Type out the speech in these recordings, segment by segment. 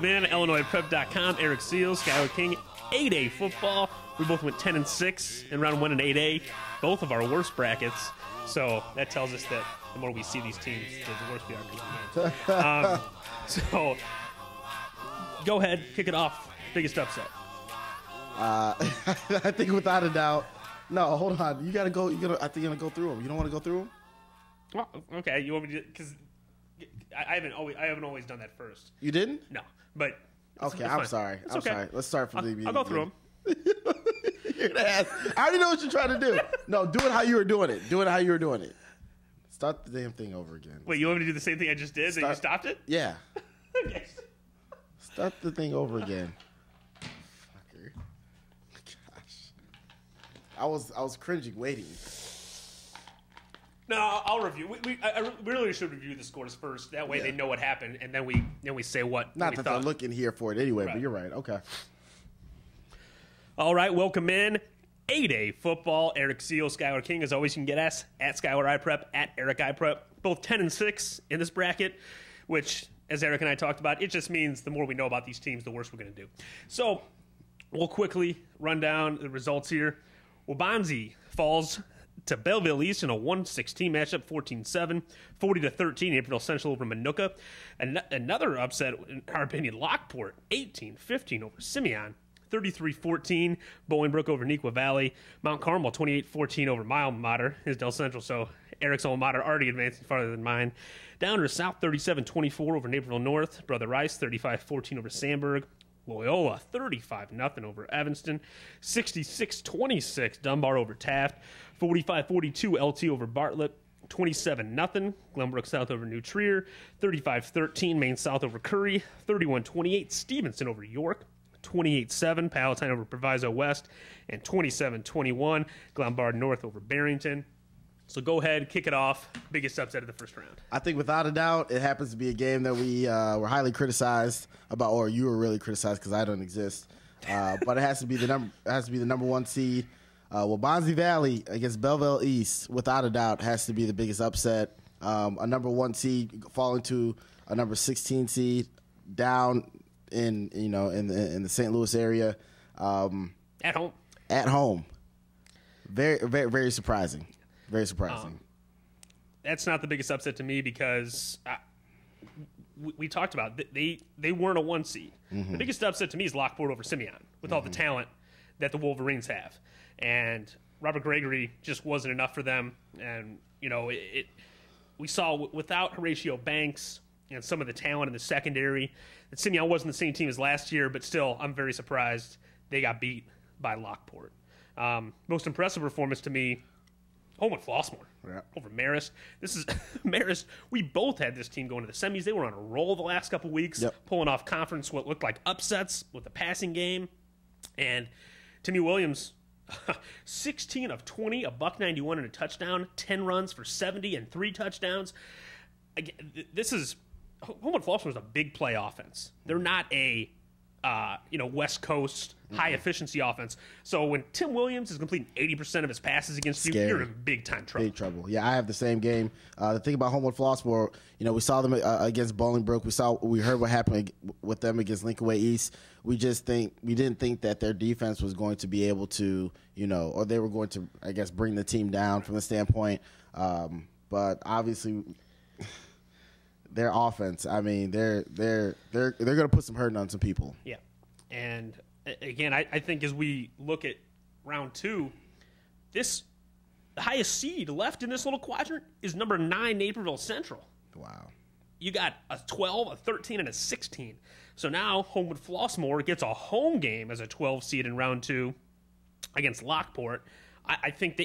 in, IllinoisPrep.com. Eric Seals, Skylar King, 8A football. We both went 10-6 in round 1 in 8A, both of our worst brackets. So that tells us that the more we see these teams, the worse we are. So go ahead, kick it off. Biggest upset. I think without a doubt. No, hold on. You gotta go. I think you're gonna go through them. You don't want to go through them? Well, okay. You want me to? Because I haven't always done that first. You didn't? No, but okay. I'm sorry. I'm sorry. Let's start from the beginning. I'll go through them. You're an ass. I already know what you're trying to do. No, do it how you were doing it. Do it how you were doing it. Start the damn thing over again. Wait, you want me to do the same thing I just did? And you stopped it? Yeah. Okay. Start the thing over again. Fucker. Gosh. I was cringing waiting. No, I'll review. I really should review the scores first. That way they know what happened, and then we say what. Not that they're looking here for it anyway, right. But you're right. Okay. All right, welcome in 8A football. Eric Seals, Skylar King. As always, you can get us at Skylar iPrep, at Eric iPrep. Both 10-6 in this bracket, which, as Eric and I talked about, it just means the more we know about these teams, the worse we're going to do. So we'll quickly run down the results here. Waubonsie falls to Belleville East in a 1-16 matchup, 14-7, 40-13, April Central over Minooka. Another upset, in our opinion, Lockport, 18-15 over Simeon. 33-14, Bolingbrook over Neuqua Valley. Mount Carmel, 28-14 over my alma mater, Isdale Central. So Eric's alma mater already advancing farther than mine. Downers South, 37-24 over Naperville North. Brother Rice, 35-14 over Sandburg. Loyola, 35-0 over Evanston. 66-26, Dunbar over Taft. 45-42, LT over Bartlett. 27-0, Glenbrook South over New Trier. 35-13, Maine South over Curry. 31-28, Stevenson over York. 28-7, Palatine over Proviso West, and 27-21, Glenbard North over Barrington. So go ahead, kick it off. Biggest upset of the first round. I think without a doubt, it happens to be a game that we were highly criticized about, or you were really criticized because I don't exist. But it has to be the number one seed. Waubonsie Valley against Belleville East, without a doubt, has to be the biggest upset. A number one seed falling to a number 16 seed down in the St. Louis area, at home, very very very surprising, very surprising. That's not the biggest upset to me because we talked about they weren't a one seed. Mm-hmm. The biggest upset to me is Lockport over Simeon with all the talent that the Wolverines have, and Robert Gregory just wasn't enough for them. And we saw without Horatio Banks and some of the talent in the secondary, that Simeon wasn't the same team as last year, but still, I'm very surprised they got beat by Lockport. Most impressive performance to me, Homewood Flossmoor over Marist. This is Marist. We both had this team going to the semis. They were on a roll the last couple weeks, pulling off conference what looked like upsets with the passing game. And Timmy Williams, 16 of 20, a $191 and a touchdown, 10 runs for 70 and 3 touchdowns. Again, this is Homewood Flossmoor is a big play offense. They're not a West Coast high efficiency offense. So when Tim Williams is completing 80% of his passes against you, you're in big time trouble. Big trouble. Yeah, I have the same game. The thing about Homewood Flossmoor, we saw them against Bolingbrook. We heard what happened with them against Lincoln Way East. We didn't think that their defense was going to be able to, or they were going to, I guess, bring the team down from the standpoint. But obviously, their offense, I mean, they're going to put some hurting on some people. Yeah, and again, I think as we look at round 2, the highest seed left in this little quadrant is number 9 Naperville Central. Wow. You got a 12, a 13, and a 16. So now Homewood Flossmoor gets a home game as a 12 seed in round 2 against Lockport. I think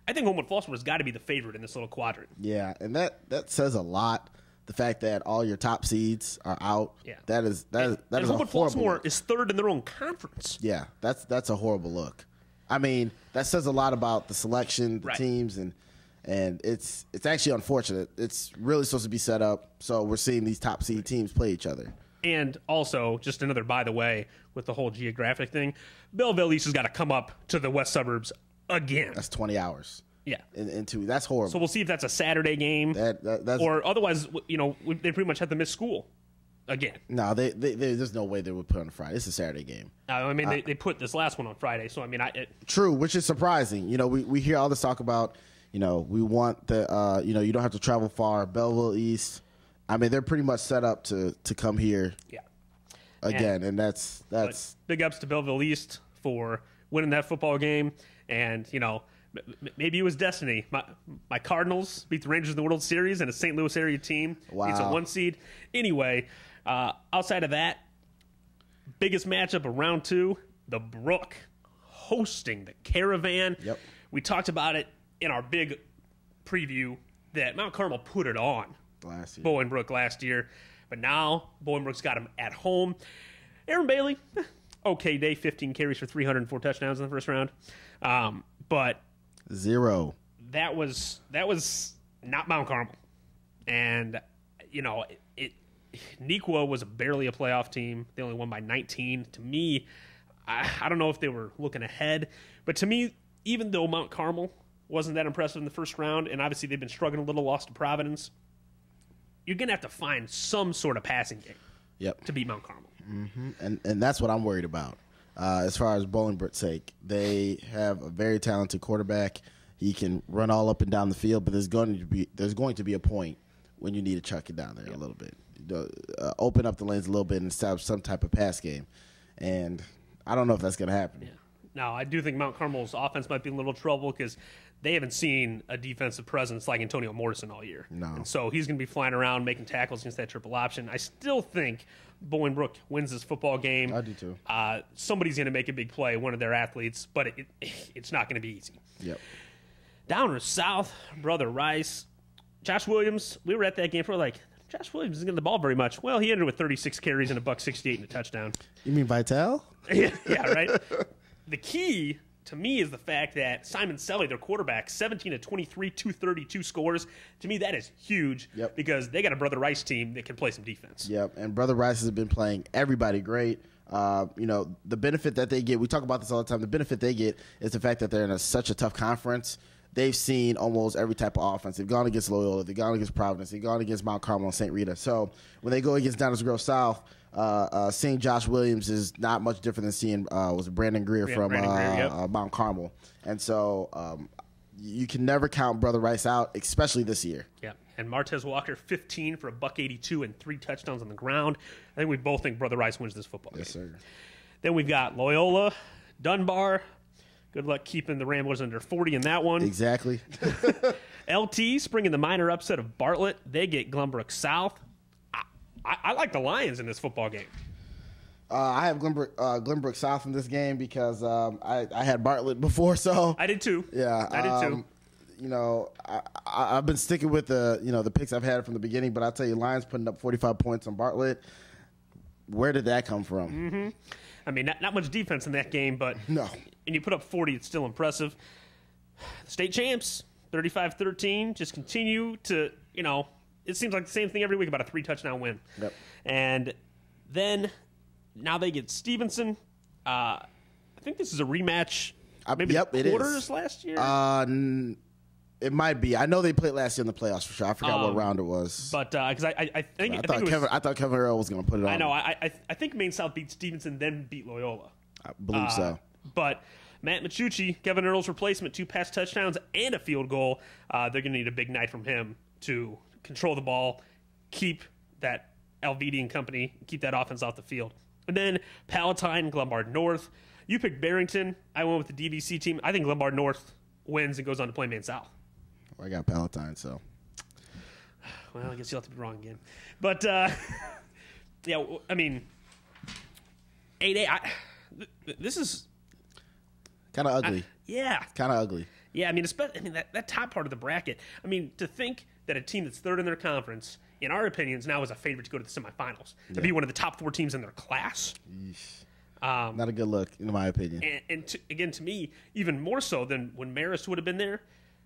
Homewood Flossmoor has got to be the favorite in this little quadrant. Yeah, and that says a lot. The fact that all your top seeds are out, that is Homewood a horrible Flossmoor is third in their own conference. Yeah, that's a horrible look. I mean, that says a lot about the selection, the teams, and it's actually unfortunate. It's really supposed to be set up so we're seeing these top seed teams play each other. And also, just another by the way, with the whole geographic thing, Belleville East has got to come up to the west suburbs again. That's 20 hours. Yeah, that's horrible. So we'll see if that's a Saturday game, that's, or otherwise, they pretty much have to miss school. again. No, there's no way they would put it on a Friday. It's a Saturday game. I mean, they put this last one on Friday, so I mean, true, which is surprising. You know, we hear all this talk about, you know, we want the, you know, you don't have to travel far. Belleville East. I mean, they're pretty much set up to come here. Yeah. Again, and that's big ups to Belleville East for winning that football game, and you know, maybe it was destiny. My Cardinals beat the Rangers in the World Series, and a St. Louis area team beats a 1 seed. Anyway, outside of that, biggest matchup of round 2, the Brook hosting the Caravan. Yep. We talked about it in our big preview that Mount Carmel put it on last year. Bolingbrook last year, but now Bolingbrook's got him at home. Aaron Bailey, okay day, 15 carries for 304 touchdowns in the first round, but 0. That was not Mount Carmel, and you know Nequa was barely a playoff team. They only won by 19. To me, I don't know if they were looking ahead, but to me, even though Mount Carmel wasn't that impressive in the first round, and obviously they've been struggling a little, lost to Providence, you're going to have to find some sort of passing game to beat Mount Carmel. Mm-hmm. And that's what I'm worried about. As far as Bolingbrook's sake, they have a very talented quarterback. He can run all up and down the field, but there's going to be a point when you need to chuck it down there a little bit. Open up the lanes a little bit and establish some type of pass game. And I don't know if that's going to happen. Yeah. Now, I do think Mount Carmel's offense might be in a little trouble because they haven't seen a defensive presence like Antonio Morrison all year. No. And so he's going to be flying around making tackles against that triple option. I still think Bolingbrook wins this football game. I do too. Somebody's going to make a big play, one of their athletes, but it's not going to be easy. Yep. Down south, Brother Rice. Josh Williams, we were at that game for Josh Williams isn't getting the ball very much. Well, he ended with 36 carries and $168 and a touchdown. You mean Vitale? yeah, right? The key to me is the fact that Simon Selly, their quarterback, 17 of 23, 232 scores. To me, that is huge because they got a Brother Rice team that can play some defense. Yep, and Brother Rice has been playing everybody great. You know, the benefit that they get, we talk about this all the time, the benefit they get is the fact that they're in such a tough conference. They've seen almost every type of offense. They've gone against Loyola. They've gone against Providence. They've gone against Mount Carmel and St. Rita. So when they go against Downers Grove South, seeing Josh Williams is not much different than seeing Brandon Greer from Mount Carmel. And so you can never count Brother Rice out, especially this year. Yeah. And Martez Walker, 15 for $182 and 3 touchdowns on the ground. I think we both think Brother Rice wins this football game. Yes, sir. Then we've got Loyola, Dunbar. Good luck keeping the Ramblers under 40 in that one. Exactly. LT springing the minor upset of Bartlett. They get Glenbrook South. I like the Lions in this football game. I have Glenbrook South in this game because I had Bartlett before, so I did too. Yeah, I did too. You know, I've been sticking with the picks I've had from the beginning, but I'll tell you, Lions putting up 45 points on Bartlett. Where did that come from? Mm-hmm. I mean, not much defense in that game, but no. And you put up 40, it's still impressive. The state champs, 35-13, just continue to, you know, it seems like the same thing every week, about a 3-touchdown win. Yep. And then now they get Stevenson. I think this is a rematch. Maybe quarters last year? It might be. I know they played last year in the playoffs for sure. I forgot what round it was. But because I thought Kevin Earl was going to put it on. I know. I think Maine South beat Stevenson, then beat Loyola. I believe so. But Matt Machucci, Kevin Earl's replacement, 2 pass touchdowns and a field goal. They're going to need a big night from him to control the ball, keep that Alvidi and company, keep that offense off the field. And then Palatine, Glenbard North. You picked Barrington. I went with the DVC team. I think Glenbard North wins and goes on to play Maine South. Well, I got Palatine, so. Well, I guess you'll have to be wrong again. But, yeah, I mean, 8A, this is kind of ugly. Yeah. Kind of ugly. Yeah, I mean, that top part of the bracket. I mean, to think that a team that's third in their conference, in our opinions, now is a favorite to go to the semifinals, to be one of the top 4 teams in their class. Not a good look, in my opinion. And again, to me, even more so than when Marist would have been there,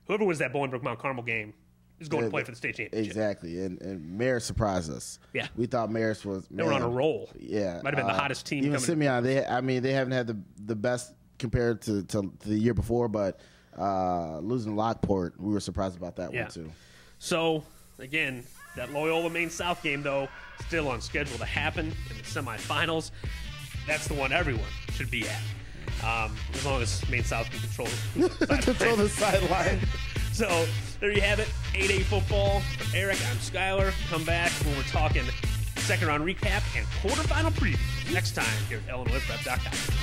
whoever wins that Bolingbrook Mount Carmel game is going to play for the state championship. Exactly, and Marist surprised us. Yeah, we thought Marist was. They were on a roll. Yeah, might have been the hottest team. Even Simeon, they haven't had the best compared to the year before, but losing Lockport, we were surprised about that one too. So again, That Loyola Maine South game, though, still on schedule to happen in the semifinals. That's the one everyone should be at. As long as Maine South can control the sideline. So there you have it. 8A football. For Eric, I'm Skylar. Come back when we're talking second round recap and quarterfinal preview next time here at IllinoisPrep.com.